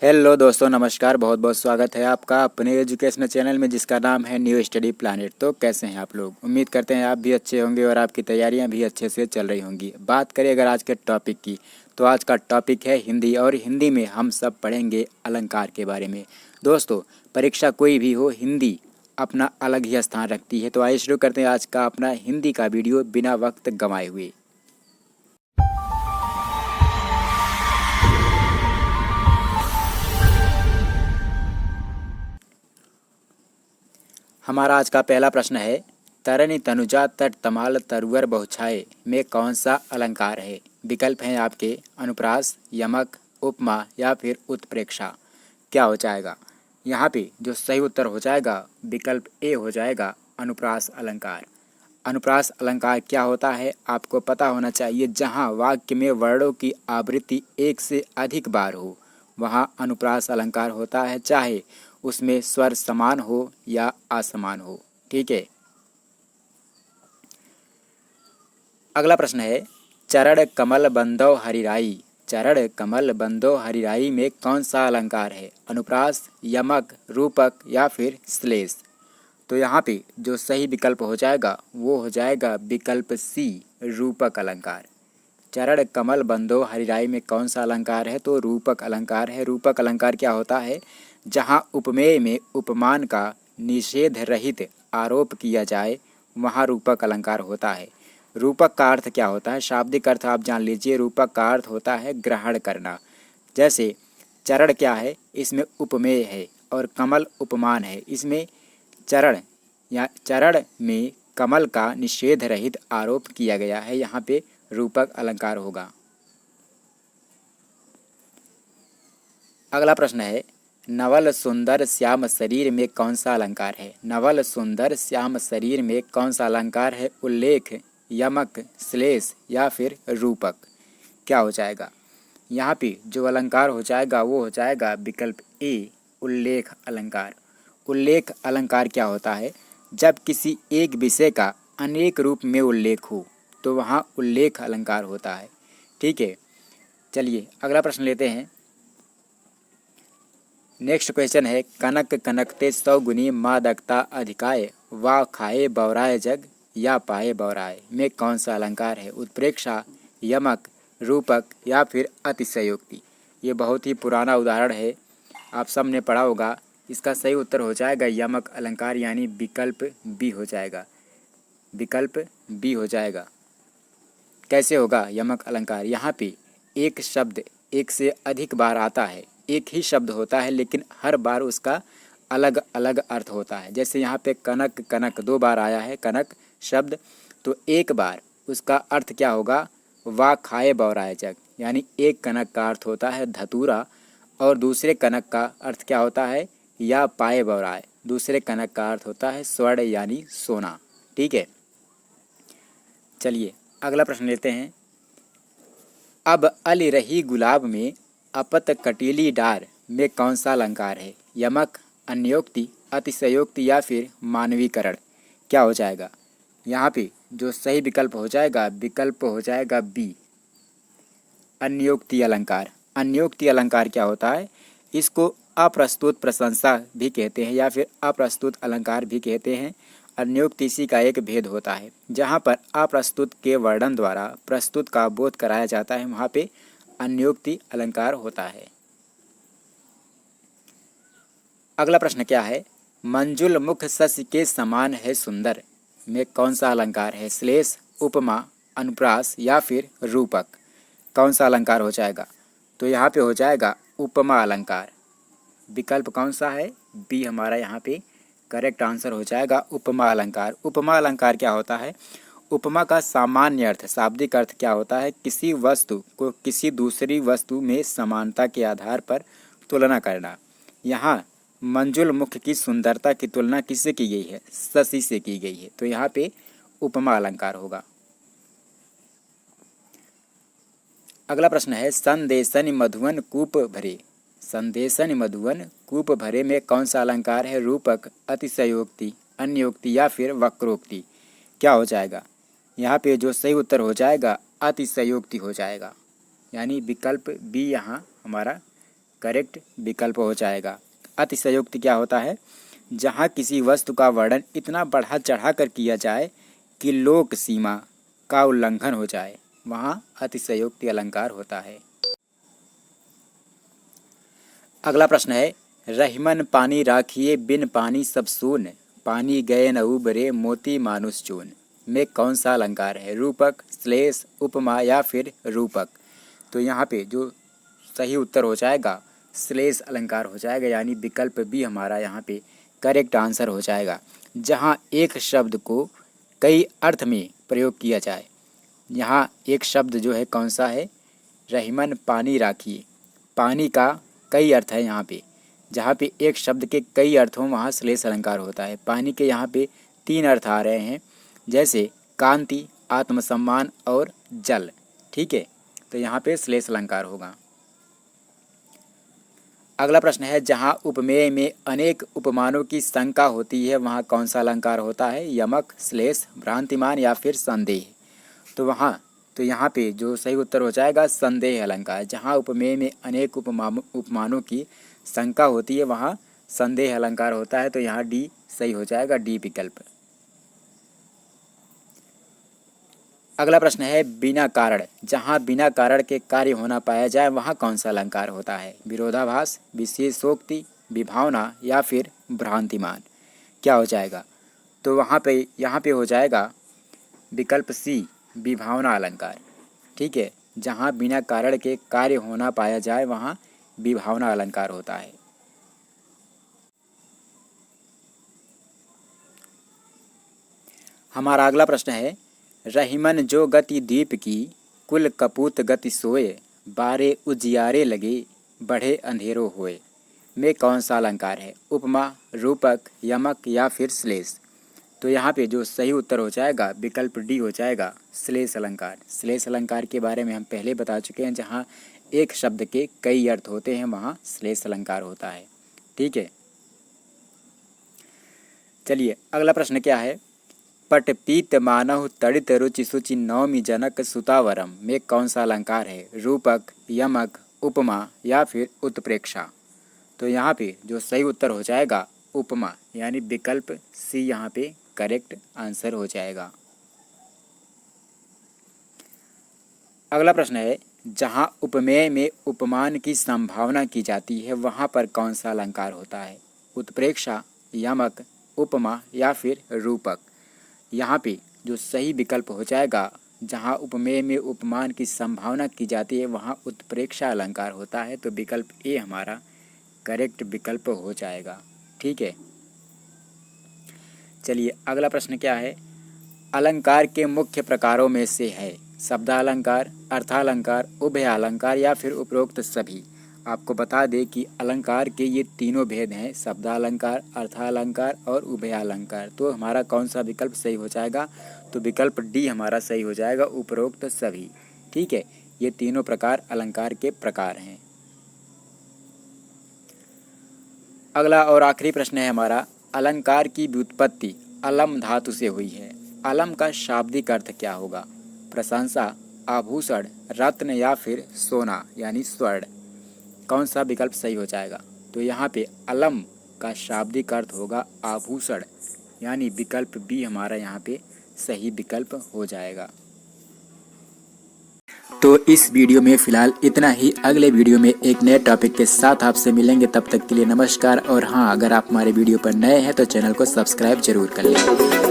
Hello दोस्तों, नमस्कार। बहुत बहुत स्वागत है आपका अपने एजुकेशनल चैनल में जिसका नाम है न्यू स्टडी प्लैनेट। तो कैसे हैं आप लोग? उम्मीद करते हैं आप भी अच्छे होंगे और आपकी तैयारियां भी अच्छे से चल रही होंगी। बात करें अगर आज के टॉपिक की, तो आज का टॉपिक है हिंदी, और हिंदी में हम सब पढ़ेंगे अलंकार के बारे में। दोस्तों, परीक्षा कोई भी हो, हिंदी अपना अलग ही स्थान रखती है। तो आइए शुरू करते हैं आज का अपना हिंदी का वीडियो बिना वक्त गंवाए हुए। हमारा आज का पहला प्रश्न है, तरनी तनुजा तट तमाल तरुवर बहुछाए में कौन सा अलंकार है? विकल्प हैं आपके अनुप्रास, यमक, उपमा या फिर उत्प्रेक्षा। क्या हो जाएगा? यहाँ पे जो सही उत्तर हो जाएगा विकल्प ए हो जाएगा, अनुप्रास अलंकार। अनुप्रास अलंकार क्या होता है आपको पता होना चाहिए। जहाँ वाक्य में वर्णों की आवृत्ति एक से अधिक बार हो वहाँ अनुप्रास अलंकार होता है, चाहे उसमें स्वर समान हो या असमान हो। ठीक है। अगला प्रश्न है, चरण कमल बंदो हरिराई। चरण कमल बंदो हरिराई में कौन सा अलंकार है? अनुप्रास, यमक, रूपक या फिर श्लेष। तो यहाँ पे जो सही विकल्प हो जाएगा वो हो जाएगा विकल्प सी, रूपक अलंकार। चरण कमल बंदो हरिराई में कौन सा अलंकार है? तो रूपक अलंकार है। रूपक अलंकार क्या होता है? जहाँ उपमेय में उपमान का निषेध रहित आरोप किया जाए वहाँ रूपक अलंकार होता है। रूपक का अर्थ क्या होता है? शाब्दिक अर्थ आप जान लीजिए। रूपक का अर्थ होता है ग्रहण करना। जैसे चरण क्या है? इसमें उपमेय है और कमल उपमान है। इसमें चरण या चरण में कमल का निषेध रहित आरोप किया गया है, यहाँ पे रूपक अलंकार होगा। अगला प्रश्न है, नवल सुंदर श्याम शरीर में कौन सा अलंकार है? नवल सुंदर श्याम शरीर में कौन सा अलंकार है? उल्लेख, यमक, श्लेष या फिर रूपक। क्या हो जाएगा? यहाँ पे जो अलंकार हो जाएगा वो हो जाएगा विकल्प ए, उल्लेख अलंकार। उल्लेख अलंकार क्या होता है? जब किसी एक विषय का अनेक रूप में उल्लेख हो तो वहाँ उल्लेख अलंकार होता है। ठीक है। चलिए अगला प्रश्न लेते हैं। नेक्स्ट क्वेश्चन है, कनक कनकते 100 गुनी मादकता अधिकाय वा खाए बौराए जग या पाए बौराए में कौन सा अलंकार है? उत्प्रेक्षा, यमक, रूपक या फिर अतिशयोक्ति। ये बहुत ही पुराना उदाहरण है, आप सब ने पढ़ा होगा। इसका सही उत्तर हो जाएगा यमक अलंकार, यानी विकल्प बी हो जाएगा। विकल्प बी हो जाएगा। कैसे होगा यमक अलंकार? यहाँ पे एक शब्द एक से अधिक बार आता है, एक ही शब्द होता है लेकिन हर बार उसका अलग अलग अर्थ होता है। जैसे यहाँ पे कनक कनक 2 बार आया है, कनक शब्द, तो एक बार उसका अर्थ क्या होगा? वा खाए बौराए जग, यानी एक कनक का अर्थ होता है धतूरा, और दूसरे कनक का अर्थ क्या होता है? या पाए बौराए, दूसरे कनक का अर्थ होता है स्वर्ण यानी सोना। ठीक है। चलिए अगला प्रश्न लेते हैं। अब अल रही गुलाब में अपत कटीली डार में कौन सा अलंकार है? यमक, अन्योक्ति, अतिशयोक्ति या फिर मानवीकरण। क्या हो जाएगा? यहाँ पे जो सही विकल्प हो जाएगा विकल्प हो जाएगा बी, अन्योक्ति अलंकार। अन्योक्ति अलंकार क्या होता है? इसको अप्रस्तुत प्रशंसा भी कहते हैं या फिर अप्रस्तुत अलंकार भी कहते हैं। अन्योक्ति इसी का एक भेद होता है। जहाँ पर अप्रस्तुत के वर्णन द्वारा प्रस्तुत का बोध कराया जाता है वहाँ पे अन्योक्ति अलंकार होता है। अगला प्रश्न क्या है? मंजुल मुख शशि के समान है सुंदर में कौन सा अलंकार है? श्लेष, उपमा, अनुप्रास या फिर रूपक। कौन सा अलंकार हो जाएगा? तो यहाँ पे हो जाएगा उपमा अलंकार। विकल्प कौन सा है? बी हमारा यहाँ पे करेक्ट आंसर हो जाएगा, उपमा अलंकार। उपमा अलंकार क्या होता है? उपमा का सामान्य अर्थ, शाब्दिक अर्थ क्या होता है? किसी वस्तु को किसी दूसरी वस्तु में समानता के आधार पर तुलना करना। यहाँ मंजुल मुख की सुंदरता की तुलना किससे की गई है? शशि से की गई है, तो यहाँ पे उपमा अलंकार होगा। अगला प्रश्न है, संदेशन मधुवन कूप भरे। संदेशन मधुवन कूप भरे में कौन सा अलंकार है? रूपक, अतिशयोक्ति, अन्योक्ति या फिर वक्रोक्ति। क्या हो जाएगा? यहाँ पे जो सही उत्तर हो जाएगा अतिशयोक्ति हो जाएगा, यानी विकल्प बी यहाँ हमारा करेक्ट विकल्प हो जाएगा। अतिशयोक्ति क्या होता है? जहाँ किसी वस्तु का वर्णन इतना बढ़ा चढ़ा कर किया जाए कि लोक सीमा का उल्लंघन हो जाए, वहाँ अतिशयोक्ति अलंकार होता है। अगला प्रश्न है, रहीमन पानी राखिए बिन पानी सब सून, पानी गए न उबरे मोती मानुष चून, में कौन सा अलंकार है? रूपक, श्लेष, उपमा या फिर रूपक? तो यहाँ पे जो सही उत्तर हो जाएगा श्लेष अलंकार हो जाएगा, यानी विकल्प बी हमारा यहाँ पे करेक्ट आंसर हो जाएगा। जहाँ एक शब्द को कई अर्थ में प्रयोग किया जाए, यहाँ एक शब्द जो है कौन सा है? रहीमन पानी राखिए, पानी का कई अर्थ है यहाँ पे, जहाँ पे एक शब्द के कई अर्थ हों वहाँ श्लेष अलंकार होता है। पानी के यहाँ पे 3 अर्थ आ रहे हैं, जैसे कांति, आत्मसम्मान और जल। ठीक है, तो यहाँ पे श्लेष अलंकार होगा। अगला प्रश्न है, जहाँ उपमेय में अनेक उपमानों की शंका होती है वहाँ कौन सा अलंकार होता है? यमक, श्लेष, भ्रांतिमान या फिर संदेह? तो यहाँ पे जो सही उत्तर हो जाएगा संदेह अलंकार। जहाँ उपमेय में अनेक उपमानों की शंका होती है वहाँ संदेह अलंकार होता है, तो यहाँ डी सही हो जाएगा, डी विकल्प। अगला प्रश्न है, बिना कारण, जहाँ बिना कारण के कार्य होना पाया जाए वहाँ कौन सा अलंकार होता है? विरोधाभास, विशेषोक्ति, विभावना या फिर भ्रांतिमान? क्या हो जाएगा? तो यहाँ पे हो जाएगा विकल्प सी, विभावना अलंकार। ठीक है, जहाँ बिना कारण के कार्य होना पाया जाए वहाँ विभावना अलंकार होता है। हमारा अगला प्रश्न है, रहीमन जो गति दीप की, कुल कपूत गति सोए, बारे उजियारे लगे, बढ़े अंधेरों होए, में कौन सा अलंकार है? उपमा, रूपक, यमक या फिर श्लेष? तो यहाँ पे जो सही उत्तर हो जाएगा विकल्प डी हो जाएगा, श्लेष अलंकार। श्लेष अलंकार के बारे में हम पहले बता चुके हैं, जहाँ एक शब्द के कई अर्थ होते हैं वहाँ श्लेष अलंकार होता है। ठीक है, चलिए अगला प्रश्न क्या है? पटपीत मानव तड़ित रुचि सुचि नवमी जनक सुतावरम, में कौन सा अलंकार है? रूपक, यमक, उपमा या फिर उत्प्रेक्षा? तो यहाँ पे जो सही उत्तर हो जाएगा उपमा, यानी विकल्प सी यहाँ पे करेक्ट आंसर हो जाएगा। अगला प्रश्न है, जहाँ उपमेय में उपमान की संभावना की जाती है वहाँ पर कौन सा अलंकार होता है? उत्प्रेक्षा, यमक, उपमा या फिर रूपक? यहाँ पे जो सही विकल्प हो जाएगा, जहाँ उपमेय में उपमान की संभावना की जाती है वहाँ उत्प्रेक्षा अलंकार होता है, तो विकल्प ए हमारा करेक्ट विकल्प हो जाएगा। ठीक है, चलिए अगला प्रश्न क्या है? अलंकार के मुख्य प्रकारों में से है शब्दालंकार, अर्थालंकार, उभयालंकार या फिर उपरोक्त सभी? आपको बता दें कि अलंकार के ये तीनों भेद हैं, शब्दालंकार, अर्थालंकार और उभयालंकार। तो हमारा कौन सा विकल्प सही हो जाएगा? तो विकल्प डी हमारा सही हो जाएगा, उपरोक्त सभी। ठीक है, ये तीनों प्रकार अलंकार के प्रकार हैं। अगला और आखिरी प्रश्न है हमारा, अलंकार की व्युत्पत्ति अलम धातु से हुई है। अलम का शाब्दिक अर्थ क्या होगा? प्रशंसा, आभूषण, रत्न या फिर सोना यानी स्वर्ण? कौन सा विकल्प सही हो जाएगा? तो यहाँ पे अलम का शाब्दिक अर्थ होगा आभूषण, यानी विकल्प बी हमारा यहाँ पे सही विकल्प हो जाएगा। तो इस वीडियो में फिलहाल इतना ही। अगले वीडियो में एक नए टॉपिक के साथ आपसे मिलेंगे, तब तक के लिए नमस्कार। और हाँ, अगर आप हमारे वीडियो पर नए हैं तो चैनल को सब्सक्राइब जरूर कर लें।